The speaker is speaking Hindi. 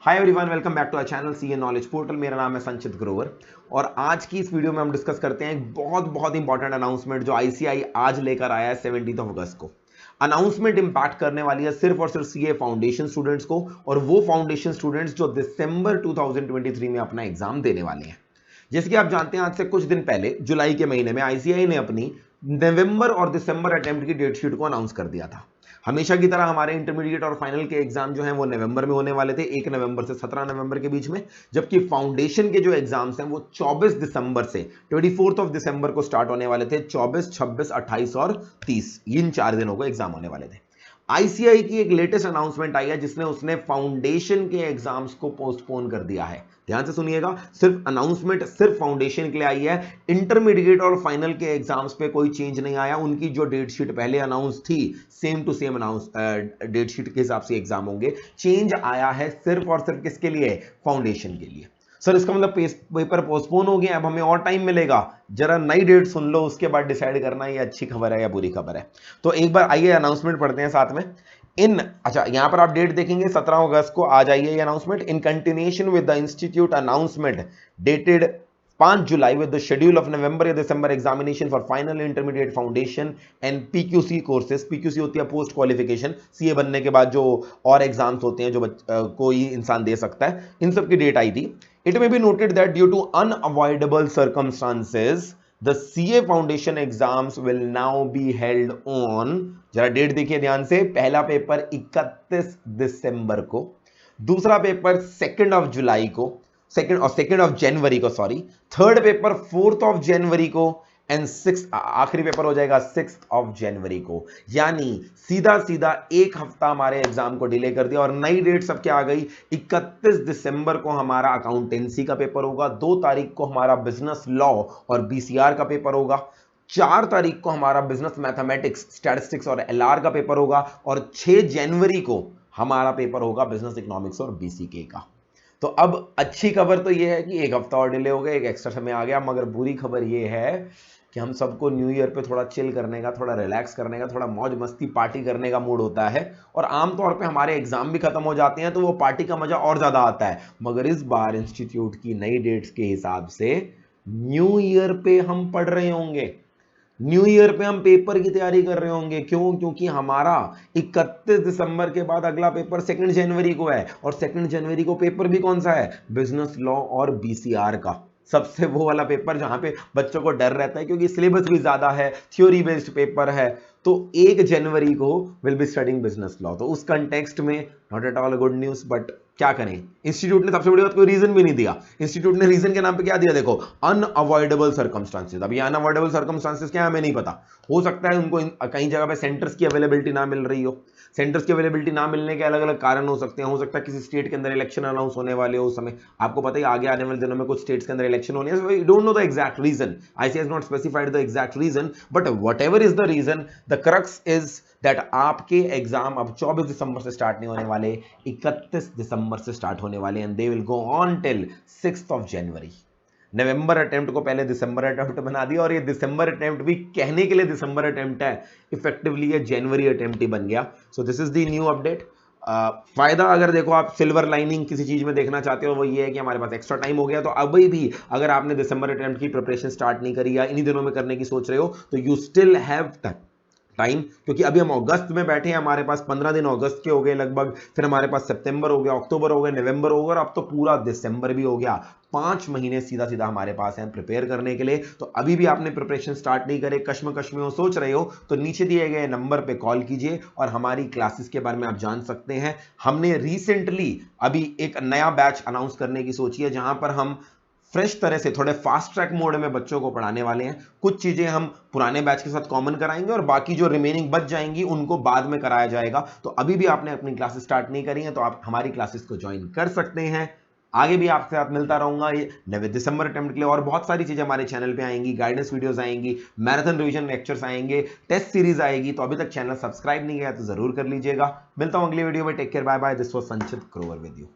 Hi everyone, welcome back to our channel CA Knowledge Portal. मेरा नाम है संचित ग्रोवर और आज की इस वीडियो में हम डिस्कस करते हैं एक बहुत इंपॉर्टेंट अनाउंसमेंट जो आईसीआई आज लेकर आया है 17 अगस्त को। अनाउंसमेंट इंपैक्ट करने वाली है सिर्फ और सिर्फ सीए फाउंडेशन स्टूडेंट्स को, और वो फाउंडेशन स्टूडेंट्स जो दिसंबर 2023 में अपना एग्जाम देने वाले हैं। जैसे कि आप जानते हैं, आज से कुछ दिन पहले जुलाई के महीने में आईसीआई ने अपनी नवंबर और दिसंबर अटेम्प्ट की डेट शीट को अनाउंस कर दिया था। हमेशा की तरह हमारे इंटरमीडिएट और फाइनल के एग्जाम जो हैं वो नवंबर में होने वाले थे, 1 नवंबर से 17 नवंबर के बीच में, जबकि फाउंडेशन के जो एग्जाम्स हैं वो 24 दिसंबर से 24 दिसंबर को स्टार्ट होने वाले थे। 24, 26, 28 और 30 इन 4 दिनों को एग्जाम होने वाले थे। आईसीआई की एक लेटेस्ट अनाउंसमेंट आई है जिसने उसने फाउंडेशन के एग्जाम्स को पोस्टपोन कर दिया है। ध्यान से सुनिएगा, सिर्फ अनाउंसमेंट सिर्फ फाउंडेशन के लिए आई है। इंटरमीडिएट और फाइनल के एग्जाम्स पे कोई चेंज नहीं आया। उनकी जो डेट शीट पहले अनाउंस थी, same to same announce date sheet के हिसाब से एग्जाम होंगे। चेंज आया है सिर्फ और सिर्फ किसके लिए? फाउंडेशन के लिए। सर इसका मतलब पेपर पोस्टपोन हो गया, अब हमें और टाइम मिलेगा? जरा नई डेट सुन लो, उसके बाद डिसाइड करना ये अच्छी खबर है या बुरी खबर है। तो एक बार आइए अनाउंसमेंट पढ़ते हैं साथ में। अच्छा, यहां पर आप डेट देखेंगे 17 अगस्त को आ जाइए ये announcement. In continuation with the institute announcement dated 5 July with the schedule of November या December examination for final intermediate foundation and PQC courses. PQC होती है पोस्ट क्वालिफिकेशन, सीए बनने के बाद जो और एग्जाम्स होते हैं जो कोई इंसान दे सकता है, इन सब की डेट आई थी। It may be noted that due to unavoidable circumstances the CA foundation exams will now be held on, जरा डेट देखिए ध्यान से, पहला पेपर 31 दिसंबर को, दूसरा पेपर 2 जुलाई को, सेकेंड ऑफ जनवरी को, सॉरी, थर्ड पेपर 4 जनवरी को, एंड आखिरी पेपर हो जाएगा 6 जनवरी को। यानी सीधा सीधा एक हफ्ता हमारे एग्जाम को डिले कर दिया और नई डेट सब क्या आ गई? 31 दिसंबर को हमारा अकाउंटेंसी का पेपर होगा, 2 तारीख को हमारा बिजनेस लॉ और बीसीआर का पेपर होगा, 4 तारीख को हमारा बिजनेस मैथमेटिक्स, स्टैटिस्टिक्स और एलआर का पेपर होगा, और 6 जनवरी को हमारा पेपर होगा बिजनेस इकोनॉमिक्स और बीसीके का। तो अब अच्छी खबर तो यह है कि एक हफ्ता और डिले हो गया, एक एक्स्ट्रा समय आ गया, मगर बुरी खबर यह है कि हम सबको न्यू ईयर पे थोड़ा चिल करने का, थोड़ा रिलैक्स करने का, थोड़ा मौज मस्ती पार्टी करने का मूड होता है, और आमतौर पे हमारे एग्जाम भी खत्म हो जाते हैं तो वो पार्टी का मजा और ज्यादा आता है। मगर इस बार इंस्टीट्यूट की नई डेट्स के हिसाब से न्यू ईयर पे हम पढ़ रहे होंगे, न्यू ईयर पे हम पेपर की तैयारी कर रहे होंगे। क्यों? क्योंकि हमारा 31 दिसंबर के बाद अगला पेपर 2 जनवरी को है, और 2 जनवरी को पेपर भी कौन सा है? बिजनेस लॉ और बीसीआर का, सबसे वो वाला पेपर जहां पे बच्चों को डर रहता है क्योंकि सिलेबस भी ज्यादा है, थ्योरी बेस्ड पेपर है। तो 1 जनवरी को will be studying business law. तो उस कंटेक्स्ट में not at all good news, but क्या करें, इंस्टीट्यूट ने सबसे बड़ी बात कोई रीजन भी नहीं दिया। इंस्टीट्यूट ने रीजन के नाम पे क्या दिया? देखो, अनअवॉइडेबल सर्कमस्टांसेस। अब ये अनअवॉइडेबल सर्कमस्टांसेस क्या है हमें नहीं पता, हो सकता है उनको कई जगह पे सेंटर्स की अवेलेबिलिटी ना मिल रही हो। सेंटर्स की अवेलेबिलिटी ना मिलने के अलग अलग कारण हो सकते हैं। हो सकता है किसी स्टेट के अंदर इलेक्शन अनाउंस होने वाले हो उस समय, आपको पता ही आगे आने वाले दिनों में कुछ स्टेट्स के अंदर इलेक्शन होने हैं। Don't know the exact reason, ICAI has not specified the exact reason, but whatever is the reason, the crux is that आपके एग्जाम अब 24 दिसंबर से स्टार्ट नहीं होने वाले, 31 दिसंबर से स्टार्ट होने वाले, and they will go on till 6 January. November attempt को पहले दिसंबर अटेम्प्ट बना दिया, और ये दिसंबर अटेम्प्ट भी कहने के लिए दिसंबर अटेम्प्ट है, इफेक्टिवली ये जनवरी अटेम्प्ट ही बन गया। So this is the new update. फायदा अगर देखो आप सिल्वर लाइनिंग किसी चीज में देखना चाहते हो वो ये है कि हमारे पास एक्स्ट्रा टाइम हो गया। तो अभी भी अगर आपने दिसंबर अटेम्प्ट की प्रिपरेशन स्टार्ट नहीं करी या इन्हीं दिनों में करने की सोच रहे हो, तो यू स्टिल हैव टाइम, क्योंकि अभी हम अगस्त में बैठे हैं, हमारे पास 15 दिन अगस्त के हो गए लगभग, फिर हमारे पास सितंबर हो गया, अक्टूबर हो गया, नवंबर हो गया, और अब तो पूरा दिसंबर भी हो गया। 5 महीने सीधा सीधा हमारे पास हैं प्रिपेयर करने के लिए। तो अभी भी आपने प्रिपरेशन स्टार्ट नहीं करे, कश्मकश में हो, सोच रहे हो, तो नीचे दिए गए नंबर पे कॉल कीजिए और हमारी क्लासेस के बारे में आप जान सकते हैं। हमने रिसेंटली अभी एक नया बैच अनाउंस करने की सोची है, जहां पर हम फ्रेश तरह से थोड़े फास्ट ट्रैक मोड में बच्चों को पढ़ाने वाले हैं। कुछ चीजें हम पुराने बैच के साथ कॉमन कराएंगे और बाकी जो रिमेनिंग बच जाएंगी उनको बाद में कराया जाएगा। तो अभी भी आपने अपनी क्लासेस स्टार्ट नहीं करी है तो आप हमारी क्लासेस को ज्वाइन कर सकते हैं। आगे भी आपके साथ मिलता रहूंगा ये नवे दिसंबर अटेम्प्ट के लिए, और बहुत सारी चीजें हमारे चैनल पे आएंगी, गाइडेंस वीडियोस आएंगी, मैराथन रिवीजन लेक्चर्स आएंगे, टेस्ट सीरीज आएगी। तो अभी तक चैनल सब्सक्राइब नहीं किया तो जरूर कर लीजिएगा। मिलता हूं अगली वीडियो में। Take care, bye bye. This was Sanchit Grover with you.